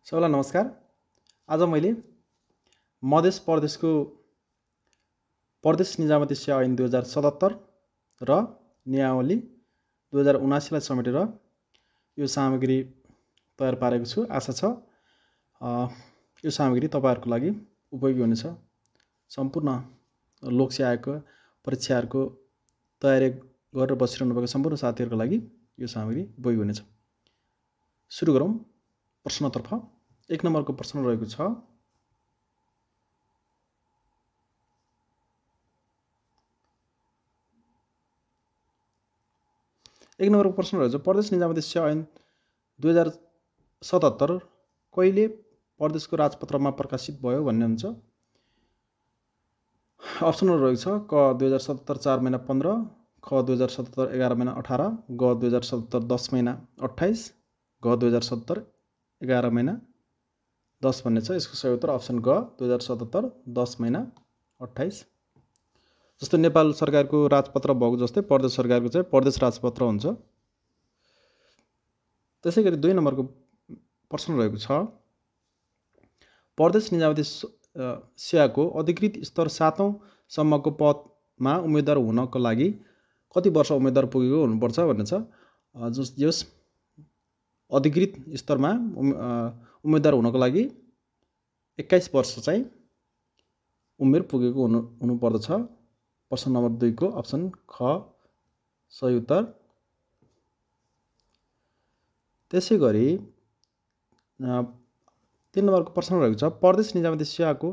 सबैलाई नमस्कार। आज मैले मधेस प्रदेशको प्रदेश निजामती सेवा ऐन 2077 र नियमावली 2079 लाई समेटेर यो सामग्री तयार पारेको छु। आशा छ यो सामग्री तपाईहरुको लागि उपयोगी हुनेछ। सम्पूर्ण लोकसेवा आयोगको परीक्षाहरुको तयारी गरेर बसिरहनु भएको सम्पूर्ण साथीहरुको लागि यो सामग्री उपयोगी हुनेछ। सुरु गरौँ। प्रश्नतर्फ 1 नम्बरको प्रश्न रहेको छ। एक नम्बरको प्रश्न रहेको छ, प्रदेश निजामती सेवा ऐन 2077 कहिले प्रदेशको राजपत्रमा प्रकाशित भयो भन्ने हुन्छ। अप्सनहरु रहेको छ। क 2077 4 महिना 15, ख 2077 11 महिना 18, ग 2077 10 महिना 28, घ 2077 11 महिना 10 भन्ने छ। यसको सही उत्तर अप्सन ग 2077 10 महिना 28। जस्तो नेपाल सरकारको राजपत्र भएको जस्तै प्रदेश सरकारको चाहिँ प्रदेश राजपत्र हुन्छ। त्यसैगरी 2 नम्बरको प्रश्न रहेको छ, प्रदेश निजामती सेवाको अधिकृत स्तर 7औं सम्मको पदमा उम्मेदवार हुनको लागि कति वर्ष उम्मेदवार पुगेको हुनुपर्छ भन्ने छ। यस अधिकृत स्तरमा उम्मेदवार हुनको लागि 21 वर्ष चाहिँ उमेर पुगेको हुनुपर्दछ। प्रश्न नम्बर 2 को अप्सन ख सही उत्तर। त्यसैगरी 3 नम्बरको प्रश्न रहेको छ, प्रदेश निजामती सेवाको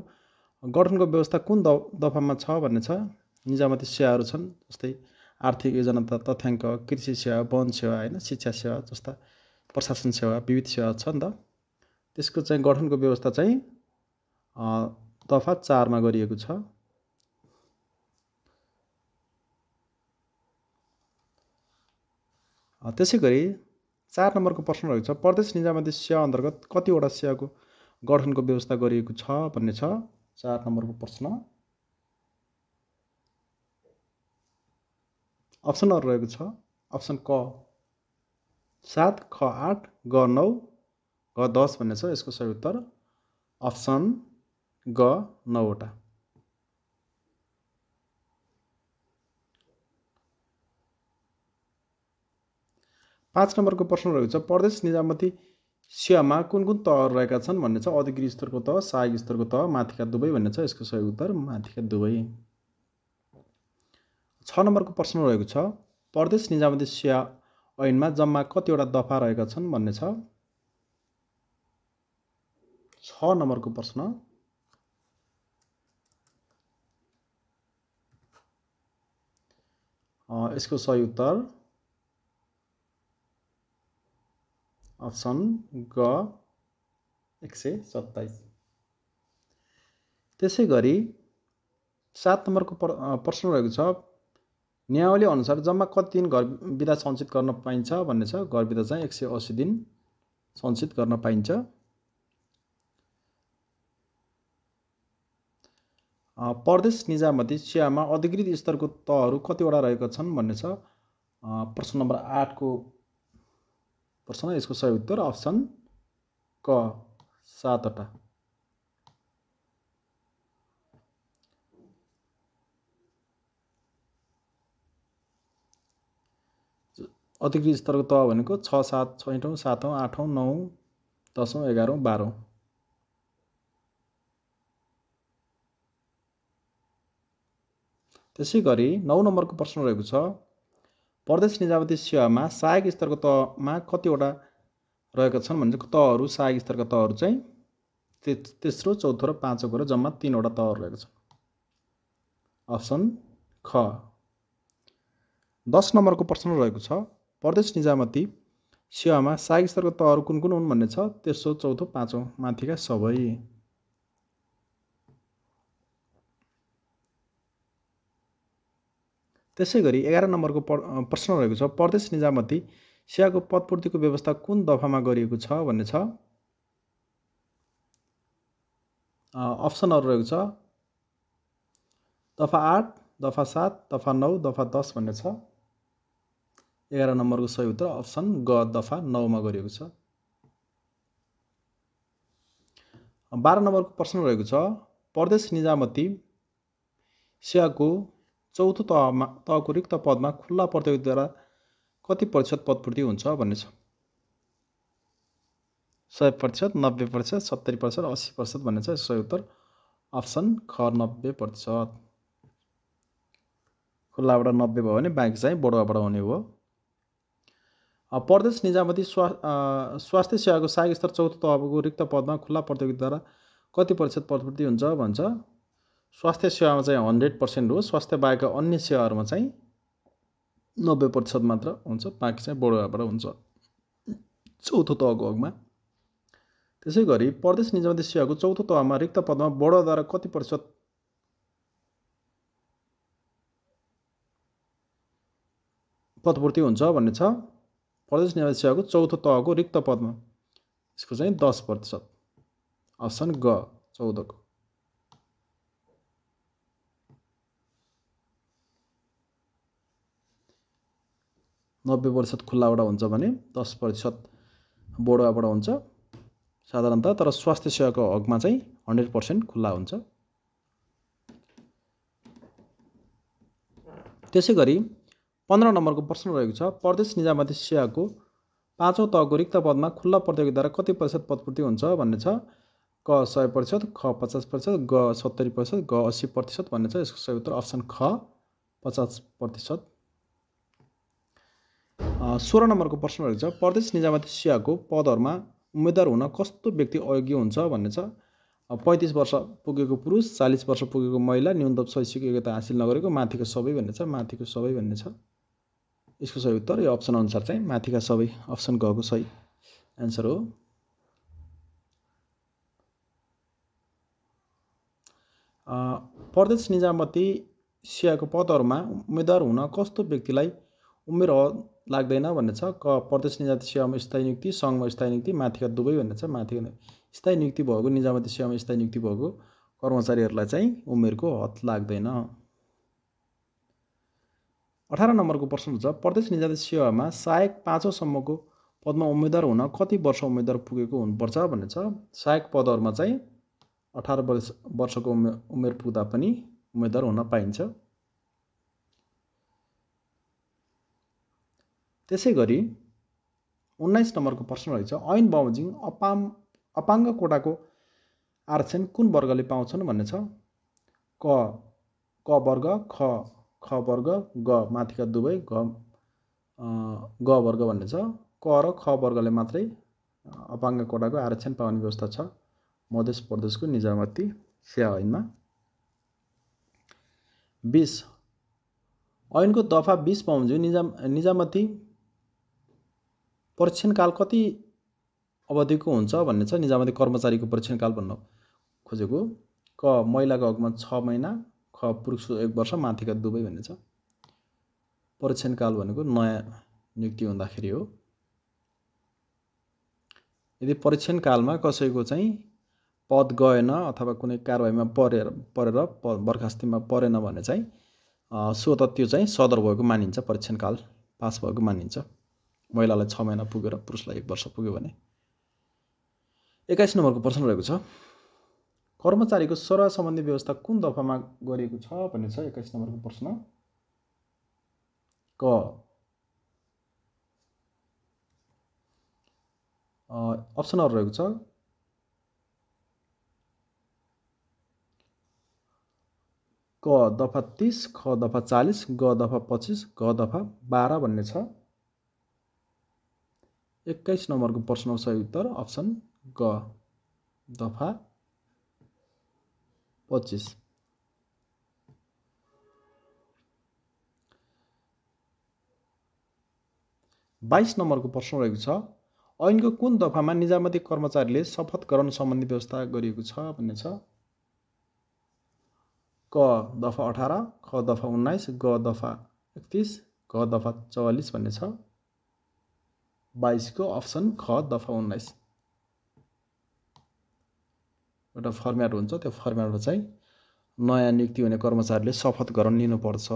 गठनको व्यवस्था कुन दफामा छ भन्ने छ। निजामती सेवाहरू छन् जस्तै आर्थिक योजना, तथ्याङ्क, कृषि सेवा, वन सेवा, हैन, शिक्षा सेवा जस्ता प्रशासन सेवा, विविध सेवा छ नि त। त्यसको चाहिँ गठनको व्यवस्था चाहिँ दफा 4 मा गरिएको छ। त्यसैगरी 4 नम्बरको प्रश्न रहेको छ, प्रदेश निजामती सेवा अन्तर्गत कतिवटा सेवाको गठनको व्यवस्था गरिएको छ भन्ने छ। 4 नम्बरको प्रश्न अप्सनहरु रहेको छ। अप्सन क 7, ख 8, ग 9, घ 10 भन्ने छ। यसको सही उत्तर अप्सन ग 9 वटा। 5 नम्बरको प्रश्न रहेको छ, प्रदेश निजामती सेवामा कुन कुन तहहरू रहेका छन् भन्ने छ। अधिकृत स्तरको तह, सहायक स्तरको तह, माथिका दुवै भन्ने छ। यसको सही उत्तर माथिका दुवै। 6 नम्बरको प्रश्न रहेको छ, प्रदेश निजामती सेवा ऐनमा जम्मा कतिवटा दफा रहेका छन् भन्ने छ। 6 नम्बरको प्रश्न यसको सही उत्तर अप्सन ग 127। त्यसैगरी 7 नम्बरको प्रश्न रहेको छ, नियमावली अनुसार जम्मा कति दिन घर बिदा सञ्चित गर्न पाइन्छ भन्ने छ। घर बिदा चाहिँ 180 दिन सञ्चित गर्न पाइन्छ। प्रदेश निजामती सेवामा अधिकृत स्तरको तहहरू कतिवटा रहेका छन् भन्ने छ। प्रश्न नम्बर 8 को प्रश्न, यसको सही उत्तर अप्सन क 7 वटा। अधिकृत स्तरको तह भनेको 6, 7, 6औं, 7औं, 8औं, 9औं, 10औं, 11औं, 12औं। त्यसैगरी 9 नम्बरको प्रश्न रहेको छ, प्रदेश निजामती सेवामा सहायक स्तरको तहमा कतिवटा रहेका छन् भन्ने तहहरू। सहायक स्तरका तहहरू चाहिँ तेस्रो, चौथो र पाँचौं गरेर जम्मा 3 वटा तहहरू रहेका छन्। अप्सन ख। 10 नम्बरको प्रश्न रहेको छ, प्रदेश निजामती सेवामा सहायक स्तरको तहहरू कुन कुन हुन् भन्ने छ। तेस्रो, चौथो, पाँचौं, माथिका सबै। त्यसैगरी 11 नम्बरको प्रश्न रहेको छ, प्रदेश निजामती सेवाको पदपूर्तिको व्यवस्था कुन दफामा गरिएको छ भन्ने छ। अप्सनहरु रहेको छ। दफा 8, दफा 7, दफा 9, दफा 10 भन्ने छ। 11 नम्बरको सही उत्तर अप्सन ग दफा 9 मा गरिएको छ। 12 नम्बरको प्रश्न रहेको छ प्रदेश निजामती सेवाको चौथो तहको रिक्त पदमा खुल्ला प्रतियोगिताद्वारा कति प्रतिशत पदपूर्ति हुन्छ भन्ने छ। 100%, 90%, 70%, 80% भन्ने छ। सही उत्तर अप्सन ख 90%। खुल्लाबाट 90 भयो भने बाँकी चाहिँ बढुवाबाट हुने हो। प्रदेश निजामती स्वास्थ्य सेवाको सहायक स्तर चौथो तहको रिक्त पदमा खुल्ला प्रतियोगिताद्वारा कति प्रतिशत पदपूर्ति हुन्छ भन्छ। स्वास्थ्य सेवामा चाहिँ 100% हो। स्वास्थ्य बाहेक अन्य सेवाहरूमा चाहिँ 90% मात्र हुन्छ, बाँकी चाहिँ बढुवाबाट हुन्छ चौथो तहको हकमा। त्यसै गरी प्रदेश निजामती सेवाको चौथो तहमा रिक्त पदमा बढुवाद्वारा कति प्रतिशत पदपूर्ति हुन्छ भन्ने छ। प्रदेश निजामती सेवाको चौथो तहको रिक्त पदमा यसको चाहिँ 10%। अप्सन ग 14 को। नब्बे प्रतिशत खुल्लाबाट हुन्छ भने 10% बढुवाबाट हुन्छ साधारणतः। तर स्वास्थ्य सेवाको हकमा चाहिँ 100% खुल्ला हुन्छ। त्यसै गरी 15 नम्बरको प्रश्न रहेको छ प्रदेश निजामती सेवाको पाँचौं तहको रिक्त पदमा खुल्ला प्रतियोगिताद्वारा कति प्रतिशत पदपूर्ति हुन्छ भन्ने छ। क 100%, ख 50%, ग 70%, ग 80% भन्ने छ। यसको सही उत्तर अप्सन ख 50%। 16 नम्बरको प्रश्न रहेको छ प्रदेश निजामती सेवाको पदहरूमा उम्मेदवार हुन कस्तो व्यक्ति अयोग्य हुन्छ भन्ने छ। 35 वर्ष पुगेको पुरुष, 40 वर्ष पुगेको महिला, न्यूनतम शैक्षिक योग्यता हासिल नगरेको, माथिको सबै भन्ने छ। माथिको सबै भन्ने छ। यसको सही उत्तर यो अप्सन अनुसार चाहिँ माथिका सबै अप्सन ग को सही एन्सर हो। प्रदेश निजामती सेवाको पदहरूमा उम्मेदवार हुन कस्तो व्यक्तिलाई उमेर लाग्दैन भन्ने छ। क प्रदेश निजामती सेवामा स्थायी नियुक्ति, सङ्घमा स्थायी नियुक्ति, माथिका दुवै भन्ने छ। माथिको स्थायी नियुक्ति भएको निजामती सेवामा स्थायी नियुक्ति भएको कर्मचारीहरूलाई चाहिँ उमेरको हद लाग्दैन। 18 नम्बरको प्रश्न छ प्रदेश निजामती सेवामा सहायक 5औं सम्मको पदमा उम्मेदवार हुन कति वर्ष उम्मेदवार पुगेको हुनुपर्छ भन्ने छ। सहायक पदहरूमा चाहिँ 18 वर्षको उमेर पुग्दा पनि उम्मेदवार हुन पाइन्छ। त्यसै गरी 19 नम्बरको प्रश्न रहेछ ऐन बमोजिम अपाङ्ग कोटाको आरक्षण कुन वर्गले पाउँछन् भन्ने छ। क वर्ग, ख वर्ग, ग माथिका दुवै, ग वर्ग भन्ने छ। क र ख वर्गले मात्रै अपाङ्ग कोटाको आरक्षण पाउने व्यवस्था छ मध्य प्रदेशको निजामती सेवा ऐनमा। 20 ऐनको दफा 20 बमोजिम निजामती परीक्षणकाल कति अवधिको हुन्छ भन्ने छ। निजामती कर्मचारीको परीक्षणकाल भन्न खोजेको। क महिलाको हकमा 6 महिना, ख पुरुषको 1 वर्ष, माथिका दुवै भन्ने छ। परीक्षणकाल भनेको नयाँ नियुक्ति हुँदाखेरि हो। यदि परीक्षणकालमा कसैको चाहिँ पद गएन अथवा कुनै कारबाहीमा परेर बर्खास्तीमा परेन भने चाहिँ स्वत त्यो चाहिँ सदर भएको मानिन्छ। परीक्षणकाल पास भएको मानिन्छ। महिलालाई 6 महिना पुगेर पुरुषलाई 1 वर्ष पुग्यो भने। 21 नम्बरको प्रश्न रहेको छ कर्मचारीको सेवा सम्बन्धी व्यवस्था कुन दफामा गरिएको छ भन्ने छ। 21 नम्बरको प्रश्न क अप्सनहरू रहेको छ। क दफा 30, ख दफा 40, ग दफा 25, घ दफा 12 भन्ने छ। 21 नम्बरको प्रश्नको सही उत्तर अप्सन ग दफा 25। 22 नम्बरको प्रश्न रहेको छ ऐनको कुन दफामा निजामती कर्मचारीले शपथ ग्रहण सम्बन्धी व्यवस्था गरिएको छ भन्ने छ। क दफा 18, ख दफा 19, ग दफा 31, घ दफा 44 भन्ने छ। 22 को अप्सन ख दफा 19। एउटा फर्म्याट हुन्छ, त्यो फर्म्याटमा चाहिँ नयाँ नियुक्ति हुने कर्मचारीले शपथ ग्रहण लिनुपर्छ।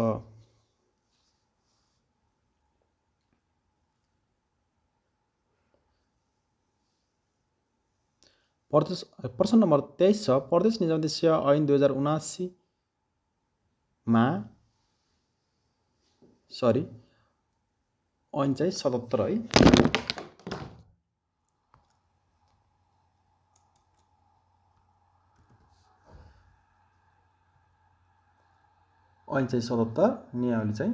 प्रश्न नम्बर 23 छ प्रदेश निजामती सेवा ऐन 2079 मा ऐन चाहिँ 77 है। ऐन चाहिँ 77, नियमावली चाहिँ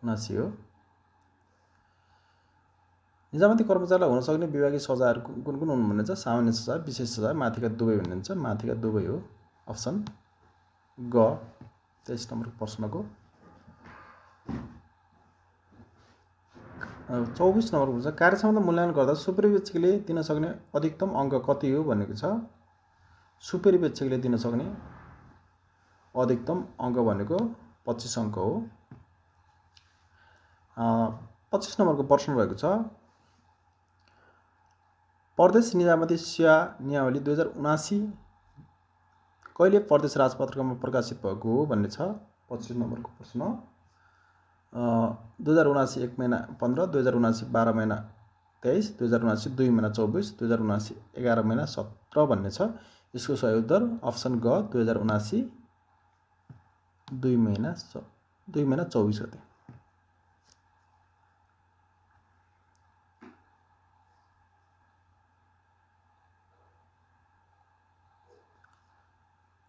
79 हो। निजामती कर्मचारीलाई हुन सक्ने विभागीय सजायहरू कुन कुन हुन् भन्ने चाहिँ सामान्य सजाय, विशेष सजाय, माथिका दुवै भनिन्छ। माथिका दुवै हो अप्सन ग 23 नम्बरको प्रश्नको। 24 नम्बरको हुन्छ कार्यक्षमता मूल्याङ्कन गर्दा सुपरिवेक्षकले दिन सक्ने अधिकतम अङ्क कति हो भनेको छ। सुपरिवेक्षकले दिन सक्ने अधिकतम अङ्क भनेको 25 अङ्क हो। 25 नम्बरको प्रश्न रहेको छ प्रदेश निजामती सेवा नियमावली 2079 कहिले प्रदेश राजपत्रिकामा प्रकाशित भएको हो भन्ने छ। 25 नम्बरको प्रश्न 2079 1 महिना 15, 2079 12 महिना 23, 2079 2 महिना 24, 2079 11 महिना 17 भन्ने छ। यसको सही उत्तर अप्सन ग 2079 2 महिना 24 गते।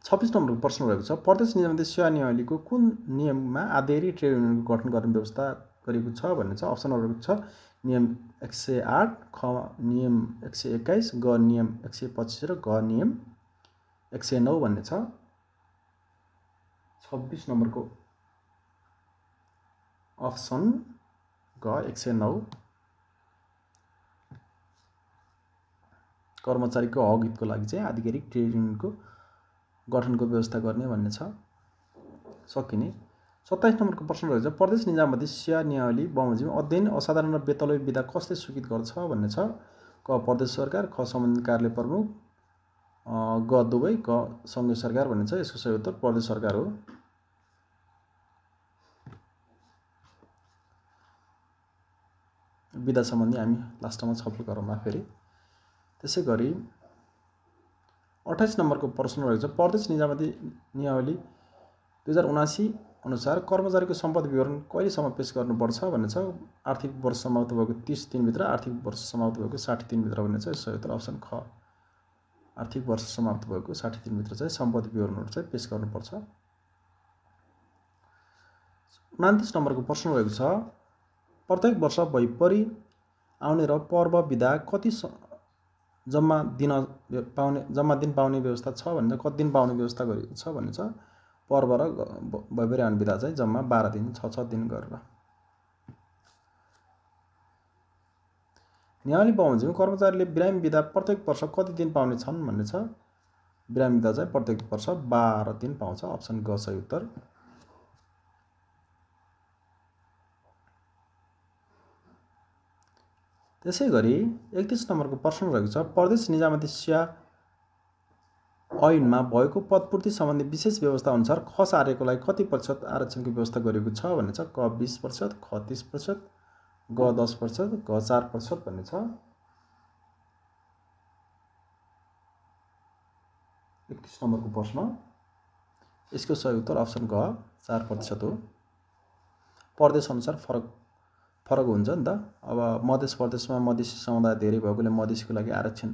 26 नम्बरको प्रश्न रहेको छ प्रदेश निजामती सेवा नियमावलीको कुन नियममा आधेरी ट्रेड युनियनको गठन गर्ने व्यवस्था गरिएको छ भन्ने छ। अप्सन रहेको छ नियम 108, ख नियम 121, ग नियम 125 र घ नियम 109 भन्ने छ। 26 नम्बरको अप्सन घ 109 कर्मचारीको हक हितको लागि चाहिँ आधिकारिक ट्रेड युनियनको गठनको व्यवस्था गर्ने भन्ने छ। सकिने। 27 नम्बरको प्रश्न रहेको छ प्रदेश निजामती सेवा नियमावली बमोजिम अध्ययन असाधारण र बेतलबी विधा कसले स्वीकृत गर्छ भन्ने छ। क प्रदेश सरकार, ख सम्बन्धित कार्यालय प्रमुख, ग दुवै, क सङ्घीय सरकार भन्ने छ। यसको सही उत्तर प्रदेश सरकार हो। विधा सम्बन्धी हामी लास्टमा छलफल गरौँला फेरि। त्यसै गरी 28 नम्बरको प्रश्न रहेको छ प्रदेश निजामती नियमावली 2079 अनुसार कर्मचारीको सम्पत्ति विवरण कहिलेसम्म पेश गर्नुपर्छ भन्ने छ। आर्थिक वर्ष समाप्त भएको 30 दिनभित्र, आर्थिक वर्ष समाप्त भएको 60 दिनभित्र भन्ने छ। सही उत्तर अप्सन ख आर्थिक वर्ष समाप्त भएको 60 दिनभित्र चाहिँ सम्पत्ति विवरणहरू चाहिँ पेश गर्नुपर्छ। 29 नम्बरको प्रश्न रहेको छ प्रत्येक वर्ष भइपरि आउने र पर्व बिदा कति जम्मा दिन पाउने व्यवस्था छ भन्ने कति दिन पाउने व्यवस्था गरिएको छ भन्ने छ। पर्व र भइपरि आउने बिदा चाहिँ जम्मा 12 दिन 6 दिन गरेर। नियमावली बमोजिम कर्मचारीले बिरामी बिदा प्रत्येक वर्ष कति दिन पाउने छन् भन्ने छ। बिरामी बिदा चाहिँ प्रत्येक वर्ष 12 दिन पाउँछ। अप्सन ग सही उत्तर। त्यसै गरी 31 नम्बरको प्रश्न रहेको छ प्रदेश निजामती सेवा ऐनमा भएको पदपूर्ति सम्बन्धी विशेष व्यवस्था अनुसार खस आर्यको लागि कति प्रतिशत आरक्षणको व्यवस्था गरिएको छ भन्ने छ। क 20%, ख 30%, ग 10%, घ 4% भन्ने छ। 31 नम्बरको प्रश्न यसको सही उत्तर अप्सन घ 4% हो। प्रदेश अनुसार फरक हुन्छ नि त। अब मध्य प्रदेशमा मधेसी समुदाय धेरै भएकोले मधेसीको लागि आरक्षण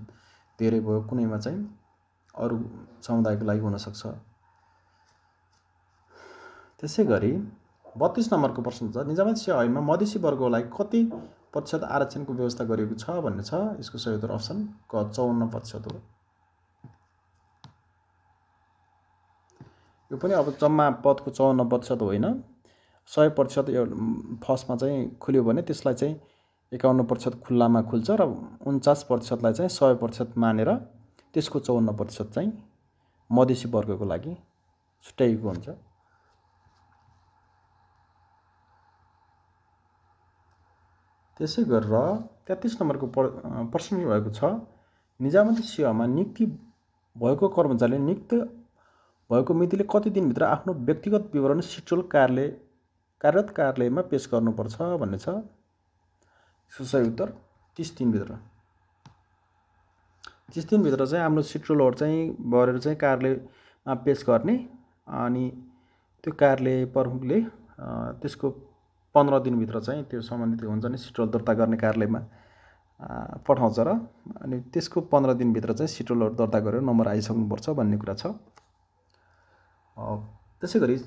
धेरै भयो, कुनैमा चाहिँ अरू समुदायको लागि हुन सक्छ। त्यसै गरी 32 नम्बरको प्रश्न छ निजामती सेवा ऐनमा मधेसी वर्गको लागि कति प्रतिशत आरक्षणको व्यवस्था गरिएको छ भन्ने छ। यसको सही उत्तर अप्सन क 54% हो। यो पनि अब जम्मा पदको 54% होइन, 100% फर्स्टमा चाहिँ खुल्यो भने त्यसलाई चाहिँ 51% खुल्लामा खुल्छ र 49%लाई चाहिँ 100% मानेर त्यसको 54% चाहिँ मधेसी वर्गको लागि छुट्याइएको हुन्छ। त्यसै गरेर 33 नम्बरको प्रश्न रहेको छ निजामती सेवामा नियुक्ति भएको कर्मचारीले नियुक्त भएको मितिले कति दिनभित्र आफ्नो व्यक्तिगत विवरण सिट्रोल कार्यरत कार्यालयमा पेश गर्नुपर्छ भन्ने छ। यसको सही उत्तर 30 दिनभित्र। 30 दिनभित्र चाहिँ हाम्रो सिट्रोलहरु चाहिँ भरेर चाहिँ कार्यालयमा पेश गर्ने अनि त्यो कार्यालय प्रमुखले त्यसको 15 दिनभित्र चाहिँ त्यो सम्बन्धित हुन्छ नि सिट्रोल दर्ता गर्ने कार्यालयमा पठाउँछ र अनि त्यसको 15 दिनभित्र चाहिँ सिट्रोलहरु दर्ता गरेर नम्बर आइसक्नुपर्छ भन्ने कुरा छ। त्यसैगरी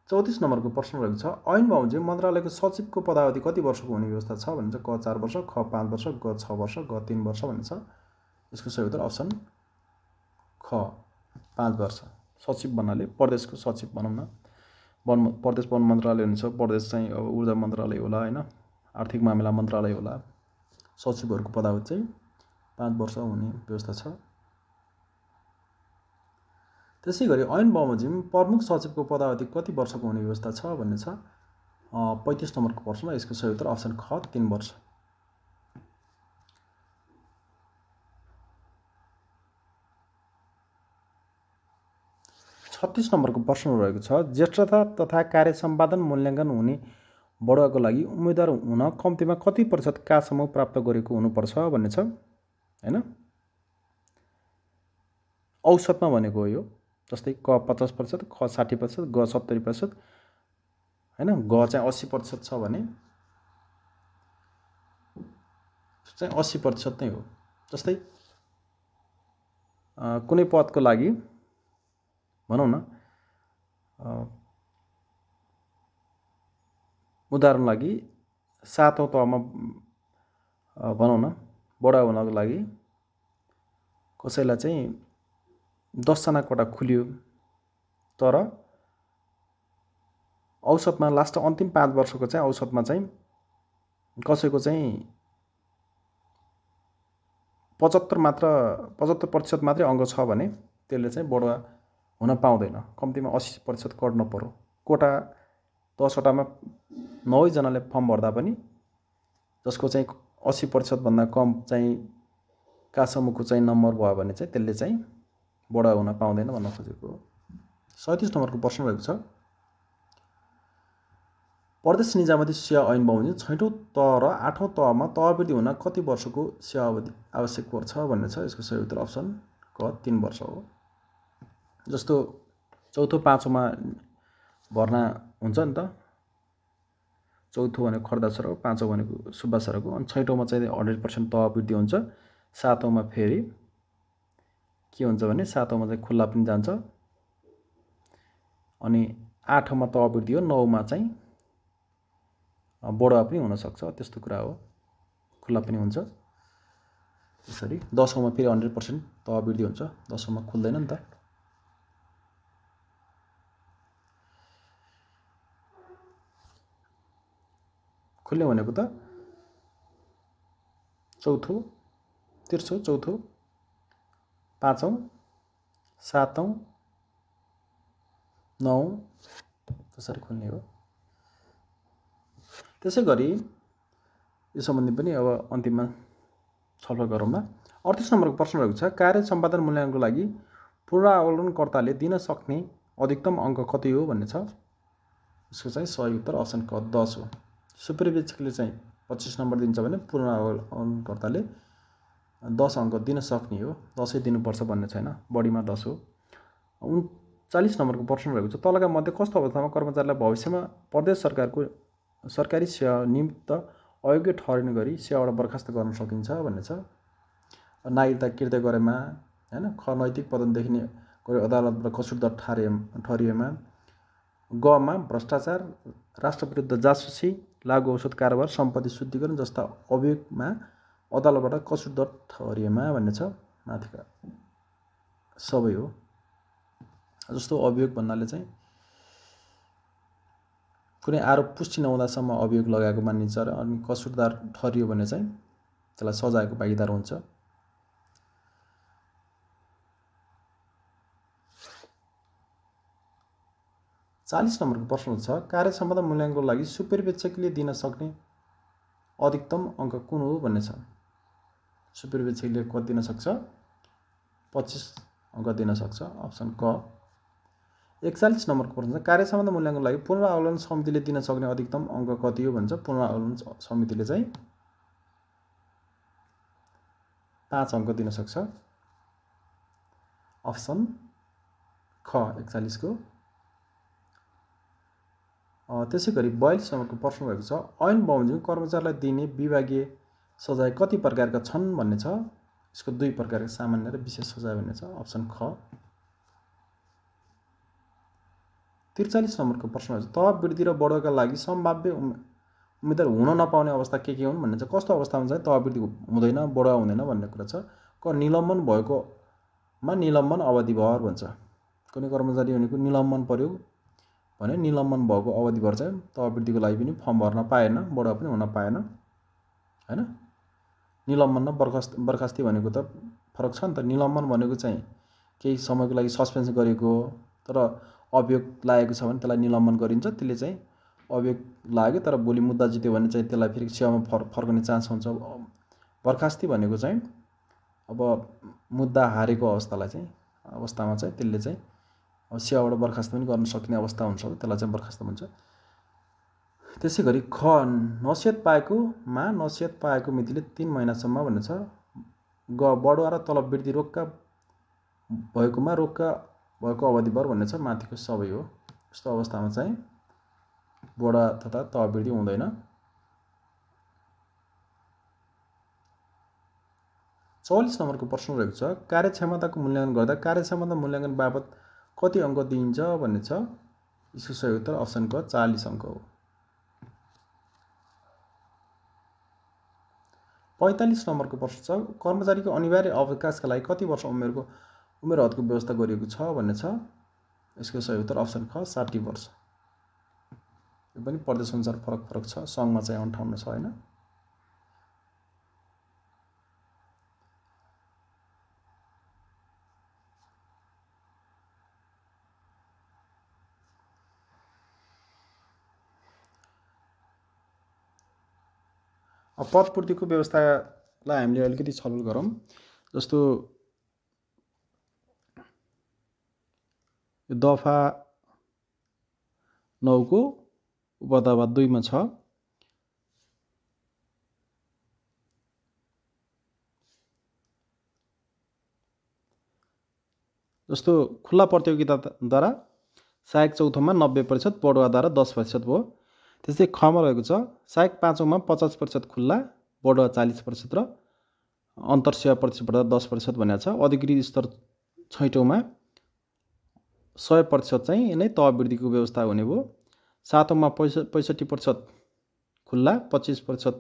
34 नम्बरको प्रश्न रहेको छ ऐन बमोजिम मन्त्रालयको सचिवको पदावधि कति वर्षको हुने व्यवस्था छ भन्छ। क 4 वर्ष, ख 5 वर्ष, ग 6 वर्ष, ग 3 वर्ष भन्छ। यसको सही उत्तर अप्सन ख 5 वर्ष। सचिव भन्नाले प्रदेशको सचिव भनौँ न, प्रदेश वन मन्त्रालय हुन्छ, प्रदेश चाहिँ अब ऊर्जा मन्त्रालय होला हैन, आर्थिक मामिला मन्त्रालय होला। सचिवहरूको पदावधि चाहिँ 5 वर्ष हुने व्यवस्था छ। त्यसैगरी ऐन बमोजिम प्रमुख सचिवको पदावधि कति वर्षको हुने व्यवस्था छ भन्ने छ। 35 नम्बरको प्रश्न। यसको सही उत्तर अप्सन ख 3 वर्ष। छत्तीस नम्बरको प्रश्न रहेको छ ज्येष्ठता तथा कार्य सम्पादन मूल्याङ्कन हुने बढुवाको लागि उम्मेदवार हुन कम्तीमा कति प्रतिशत का समूह प्राप्त गरेको हुनुपर्छ भन्ने छ हैन। औसतमा भनेको हो यो। जस्तै क 50%, ख 60%, ग 70% हैन, ग चाहिँ 80% छ भने चाहिँ 80% नै हो। जस्तै कुनै पदको लागि भनौँ न उदाहरण लागि 7औं तहमा भनौँ न बढा हुनको लागि कसैलाई चाहिँ 10 जना कोटा खुल्यो, तर औसतमा लास्ट अन्तिम 5 वर्षको चाहिँ औसतमा चाहिँ कसैको चाहिँ 75% मात्रै अङ्क छ भने त्यसले चाहिँ बढुवा हुन पाउँदैन। कम्तीमा 80% कट्न पर्यो। कोटा 10 वटामा 9 जनाले फर्म भर्दा पनि जसको चाहिँ 80% भन्दा कम चाहिँ का समूहको चाहिँ नम्बर भयो भने चाहिँ त्यसले चाहिँ बढा हुन पाउँदैन भन्न खोजेको। 37 नम्बरको प्रश्न रहेको छ प्रदेश निजामती सेवा ऐन बमोजिम 6औं तह र 8औं तहमा तहवृद्धि हुन कति वर्षको सेवा अवधि आवश्यक पर्छ भन्ने छ। यसको सही उत्तर अप्सन क 3 वर्ष हो। जस्तो चौथो पाँचौँमा भर्ना हुन्छ नि त। चौथो भनेको खर्दा सर हो, पाँचौँ भनेको सुब्बा सर हो, अनि 6औँमा चाहिँ 100% तहवृद्धि हुन्छ। 7औँमा फेरि के हुन्छ भने 7औँमा चाहिँ खुल्ला पनि जान्छ, अनि 8औँमा तहवृद्धि हो, 9औँमा चाहिँ बढुवा पनि हुन सक्छ। त्यस्तो कुरा हो, खुल्ला पनि हुन्छ। त्यसरी 10औँमा फेरि 100% तहवृद्धि हुन्छ, 10औँमा खुल्दैन नि त। खुल्ने भनेको त चौथो, तेर्सो, चौथो, पाँचौँ, 7औँ, 9औँ त्यसरी खुल्ने हो। त्यसैगरी यो सम्बन्धी पनि अब अन्तिममा छलफल गरौँला। 38 नम्बरको प्रश्न रहेको छ कार्य सम्पादन मूल्याङ्कनको लागि पुनरावलोकनकर्ताले दिन सक्ने अधिकतम अङ्क कति हो भन्ने छ। यसको चाहिँ सही उत्तर अप्सन क 10 हो। सुपरिवेक्षकले चाहिँ 25 नम्बर दिन्छ भने पुनरावलोकनकर्ताले 10 अङ्क दिन सक्ने हो। 10 दिनुपर्छ भन्ने छैन, बढीमा 10 हो। 39 नम्बरको प्रश्न रहेको छ तलका मध्ये कस्तो अवस्थामा कर्मचारीलाई भविष्यमा प्रदेश सरकारको सरकारी सेवा निमित्त अयोग्य ठहरिने गरी सेवाबाट बर्खास्त गर्न सकिन्छ भन्ने छ। नागरिकता किर्दै गरेमा हैन, ख नैतिक पदनदेखि गरी अदालतबाट कसुरदार ठहरिएमा, ग मा भ्रष्टाचार, राष्ट्रविरुद्ध जासुसी, लागु औषध कारोबार, सम्पत्ति शुद्धिकरण जस्ता अभियोगमा अदालतबाट कसुरदार ठहरिएमा भन्ने छ। माथिका सबै हो। जस्तो अभियोग भन्नाले चाहिँ कुनै आरोप पुष्टि नहुँदासम्म अभियोग लगाएको मानिन्छ र अनि कसुरदार ठहरियो भने चाहिँ त्यसलाई सजायको भागीदार हुन्छ। चालीस नम्बरको प्रश्न छ कार्य सम्पादन मूल्याङ्कनको लागि सुपरिवेक्षकले दिन सक्ने अधिकतम अङ्क कुन हो भन्ने छ। सुपरिवेक्षकले कति दिन सक्छ? 25 अङ्क दिन सक्छ। अप्सन क। 41 नम्बरको प्रश्न छ कार्य सम्पादन मूल्याङ्कनको लागि पुनरावलोकन समितिले दिन सक्ने अधिकतम अङ्क कति हो भन्छ। पुनरावलोकन समितिले चाहिँ 5 अङ्क दिन सक्छ। अप्सन ख 41 को। त्यसै गरी 42 नम्बरको प्रश्न भएको छ ऐन बमोजिम कर्मचारीलाई दिने विभागीय सजाय कति प्रकारका छन् भन्ने छ। यसको 2 प्रकारका सामान्य र विशेष सजाय भन्ने छ। अप्सन ख। 43 नम्बरको प्रश्न छ तलब वृद्धि र बढोका लागि सम्भाव्य उम्मेदवार हुन नपाउने अवस्था के हुन् भन्ने छ। कस्तो अवस्थामा चाहिँ तलब वृद्धि हुँदैन बढोवा हुँदैन भन्ने कुरा छ। क निलम्बन भएकोमा निलम्बन अवधिभर भन्छ। कुनै कर्मचारी भनेको निलम्बन पर्यो भने निलम्बन भएको अवधिभर चाहिँ तलब वृद्धिको लागि पनि फर्म भर्न पाएन, बढोवा पनि हुन पाएन हैन। निलम्बन र बर्खास्ती भनेको त फरक छ नि त। निलम्बन भनेको चाहिँ केही समयको लागि सस्पेन्सन गरेको तर अभियोग लागेको छ भने त्यसलाई निलम्बन गरिन्छ। त्यसले चाहिँ अभियोग लाग्यो तर भोलि मुद्दा जित्यो भने चाहिँ त्यसलाई फेरि सेवामा फर्कने चान्स हुन्छ। बर्खास्ती भनेको चाहिँ अब मुद्दा हारेको अवस्थामा चाहिँ त्यसले चाहिँ अब सेवाबाट बर्खास्त पनि गर्न सक्ने अवस्था हुन्छ त्यसलाई चाहिँ बर्खास्त भन्छ। त्यसै गरी ख नसिहत पाएको मितिले 3 महिनासम्म भन्ने छ। ग बढुवा र तलब वृद्धि रोक्का भएकोमा रोक्का भएको अवधिभर भन्ने छ। माथिको सबै हो। यस्तो अवस्थामा चाहिँ बढुवा तथा तलब वृद्धि हुँदैन। 44 नम्बरको प्रश्न रहेको छ कार्यक्षमताको मूल्याङ्कन गर्दा कार्यक्षमता मूल्याङ्कन बाबत कति अङ्क दिइन्छ भन्ने छ। यसको सही उत्तर अप्सन क 40 अङ्क हो। 45 नम्बरको प्रश्न छ कर्मचारीको अनिवार्य अवकाशका लागि कति वर्ष उमेर हदको व्यवस्था गरिएको छ भन्ने छ। यसको सही उत्तर अप्सन ख 60 वर्ष। यो पनि प्रदेश अनुसार फरक छ। सङ्घमा चाहिँ 58 छ हैन। पदपूर्तिको व्यवस्थालाई हामीले अलिकति छलफल गरौँ। जस्तो यो दफा 9 को उपदफा 2 मा छ। जस्तो खुल्ला प्रतियोगिताद्वारा सहायक चौथोमा 90%, बढुवाद्वारा 10% भयो। त्यस्तै खमा रहेको छ सहायक 5औँमा 50% खुल्ला, बढुवा 40% र अन्तरसेवा प्रतिस्पर्धा 10% भनेको छ। अधिकृत स्तर 6औँमा 100% चाहिँ नै तलब वृद्धिको व्यवस्था हुने भयो। 7औँमा 65% खुल्ला, 25%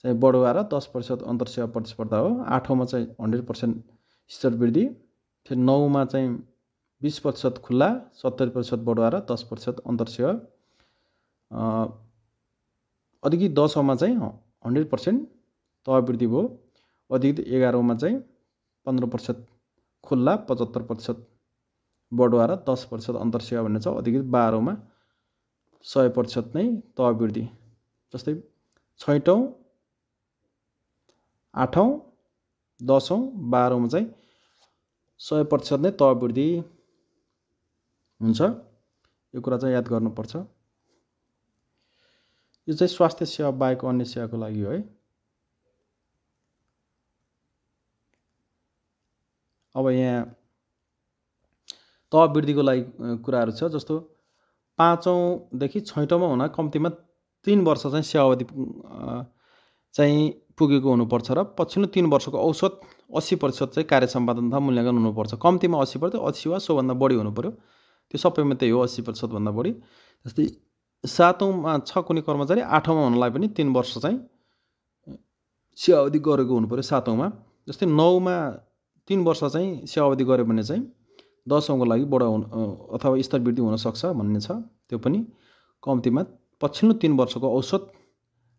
चाहिँ बढुवा र 10% अन्तरसेवा प्रतिस्पर्धा हो। 8औँमा चाहिँ 100% स्तर वृद्धि। फेरि 9मा चाहिँ 20% खुल्ला, 70% बढुवा र 10% अन्तरसेवा। अधिकृत 10औँमा चाहिँ 100% तलब वृद्धि भयो। अधिकृत 11औँमा चाहिँ 15% खुल्ला, 75% बढुवा र 10% अन्तरसेवा भन्ने छ। अधिकृत 12औँमा 100% नै तलब वृद्धि। जस्तै 6औँ, 8औँ, 10औँ, 12औँमा चाहिँ 100% नै तलब वृद्धि हुन्छ। यो कुरा चाहिँ याद गर्नुपर्छ। यो चाहिँ स्वास्थ्य सेवा बाहेक अन्य सेवाको लागि हो है। अब यहाँ तलब वृद्धिको लागि कुराहरू छ। जस्तो 5औँदेखि 6औँमा हुन कम्तीमा 3 वर्ष चाहिँ सेवा अवधि चाहिँ पुगेको हुनुपर्छ र पछिल्लो 3 वर्षको औसत 80% चाहिँ कार्य सम्पादन तथा मूल्याङ्कन हुनुपर्छ। कम्तीमा 80%, 80 वा सोभन्दा बढी हुनु पर्यो। त्यो सबैमा त्यही हो 80% भन्दा बढी। जस्तै 7औँमा छ कुनै कर्मचारी, 8औँमा हुनलाई पनि 3 वर्ष चाहिँ सेवा अवधि गरेको हुनु पर्यो 7औँमा। जस्तै 9मा 3 वर्ष चाहिँ सेवा अवधि गर्यो भने चाहिँ 10औँको लागि बढा अथवा स्तर वृद्धि हुन सक्छ भन्ने छ। त्यो पनि कम्तीमा पछिल्लो 3 वर्षको औसत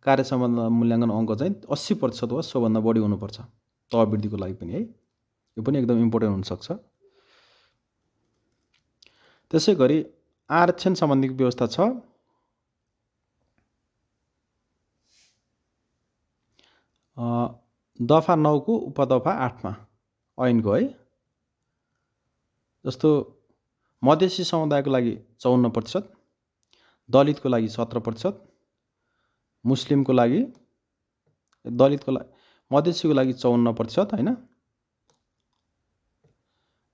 कार्य सम्बन्ध मूल्याङ्कन अङ्क चाहिँ 80% वा सोभन्दा बढी हुनुपर्छ तलब वृद्धिको लागि पनि है। यो पनि एकदम इम्पोर्टेन्ट हुन सक्छ। त्यसै गरी आरक्षण सम्बन्धी व्यवस्था छ। दफा 9 को उपदफा 8 मा ऐनको है। जस्तो मधेसी समुदायको लागि 54%, दलितको लागि 17%, मुस्लिमको लागि मधेसीको लागि 54% हैन,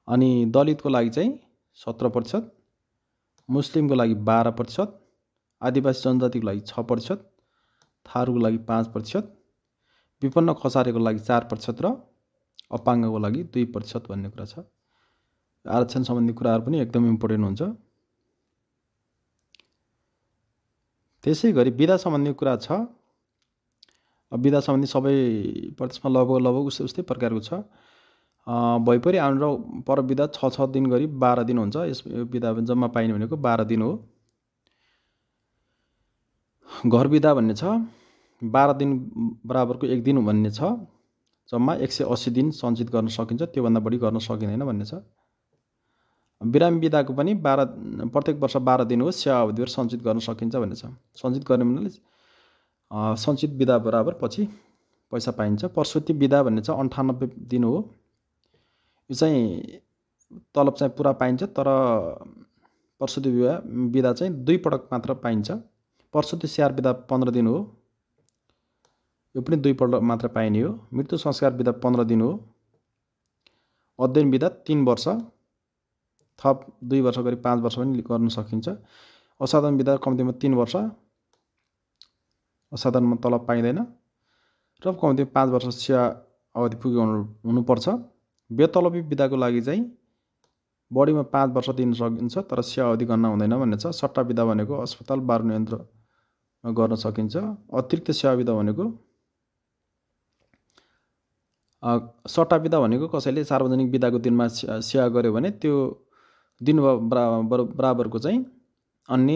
अनि दलितको लागि चाहिँ 17%, मुस्लिमको लागि 12%, आदिवासी जनजातिको लागि 6%, थारूको लागि 5%, विपन्न खसारेको लागि 4% र अपाङ्गको लागि 2% भन्ने कुरा छ। आरक्षण सम्बन्धी कुराहरू पनि एकदम इम्पोर्टेन्ट हुन्छ। त्यसै गरी विधा सम्बन्धी कुरा छ। विधा सम्बन्धी सबै प्रदेशमा लगभग उस्तै प्रकारको छ। भइपरि आउनु र पर विधा 6 दिन गरी 12 दिन हुन्छ। यस विधा जम्मा पाइने भनेको 12 दिन हो। घर विधा भन्ने छ, 12 दिन बराबरको 1 दिन भन्ने छ। जम्मा 180 दिन सञ्चित गर्न सकिन्छ, त्योभन्दा बढी गर्न सकिँदैन भन्ने छ। बिरामी विधाको पनि प्रत्येक वर्ष 12 दिन हो, सेवा अवधिभर सञ्चित गर्न सकिन्छ भन्ने छ। सञ्चित गर्ने भन्नाले सञ्चित विधा बराबर पछि पैसा पाइन्छ। प्रसुति विधा भन्ने छ 98 दिन हो। यो चाहिँ तलब चाहिँ पुरा पाइन्छ, तर प्रसुति विधा चाहिँ 2 पटक मात्र पाइन्छ। प्रसुति स्याहार विधा 15 दिन हो, यो पनि 2 पटक मात्र पाइने हो। मृत्यु संस्कार विधा 15 दिन हो। अध्ययन विधा 3 वर्ष, थप 2 वर्ष गरी 5 वर्ष पनि गर्न सकिन्छ। असाधारण विधा कम्तीमा 3 वर्ष, असाधारणमा तलब पाइँदैन र कम्तीमा 5 वर्ष सेवा अवधि पुगेको हुनुपर्छ। बेतलबी विधाको लागि चाहिँ बढीमा 5 वर्ष दिन सकिन्छ, तर सेवा अवधि गणना हुँदैन भन्ने छ। सट्टा विधा भनेको अस्पताल बारुद यन्त्रमा गर्न सकिन्छ। अतिरिक्त सेवा विधा भनेको सट्टा विधा भनेको कसैले सार्वजनिक विधाको दिनमा सेवा गर्यो भने त्यो दिन बराबरको चाहिँ अन्य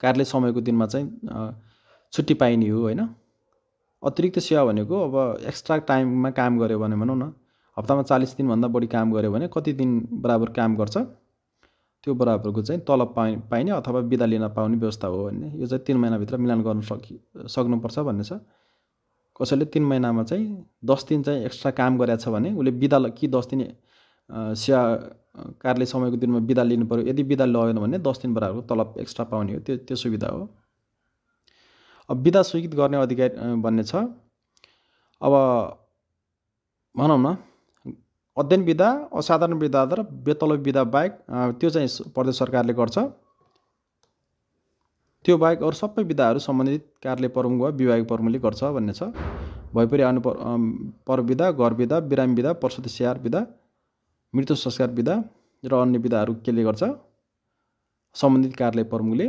कार्यालय समयको दिनमा चाहिँ छुट्टी पाइने हो हैन। अतिरिक्त सेवा भनेको अब एक्स्ट्रा टाइममा काम गर्यो भने भनौँ न, हप्तामा 40 दिनभन्दा बढी काम गर्यो भने कति दिन बराबर काम गर्छ त्यो बराबरको चाहिँ तलब पाइने अथवा बिदा लिन पाउने व्यवस्था हो भन्ने। यो चाहिँ 3 महिनाभित्र मिलान गर्न सक्नुपर्छ भन्ने छ। कसैले 3 महिनामा चाहिँ 10 दिन चाहिँ एक्स्ट्रा काम गरेछ भने उसले बिदा कि 10 दिन सेवा कार्यालय समयको दिनमा बिदा लिनु पर्यो। यदि बिदा लगेन भने 10 दिन बराबरको तलब एक्स्ट्रा पाउने हो, त्यो सुविधा हो। अब बिदा स्वीकृत गर्ने अधिकार भन्ने छ। अब भनौँ न, अध्ययन विधा, असाधारण विधा र बेतलबी विधा बाहेक त्यो चाहिँ प्रदेश सरकारले गर्छ। त्यो बाहेक अरू सबै विधाहरू सम्बन्धित कार्यालय प्रमुख वा विभागीय प्रमुखले गर्छ भन्ने छ। भइपरि आउनु पर विधा, घर विधा, बिरामी विधा, प्रसुति स्याहार विधा, मृत्यु संस्कार विधा र अन्य विधाहरू केले गर्छ? सम्बन्धित कार्यालय प्रमुखले,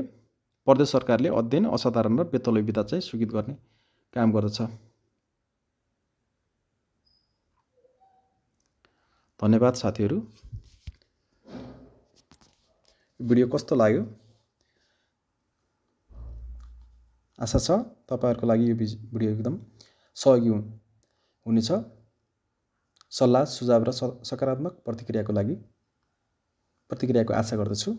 प्रदेश सरकारले अध्ययन, असाधारण र बेतलबी विधा चाहिँ स्वीकृत गर्ने काम गर्दछ। धन्यवाद साथीहरू। भिडियो कस्तो लाग्यो? आशा छ तपाईहरुको लागि यो भिडियो एकदम सहयोगी हुनेछ। सल्लाह, सुझाव र सकारात्मक प्रतिक्रियाको आशा गर्दछु।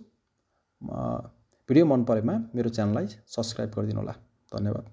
भिडियो मन परेमा मेरो च्यानललाई सब्स्क्राइब गरिदिनु होला। धन्यवाद।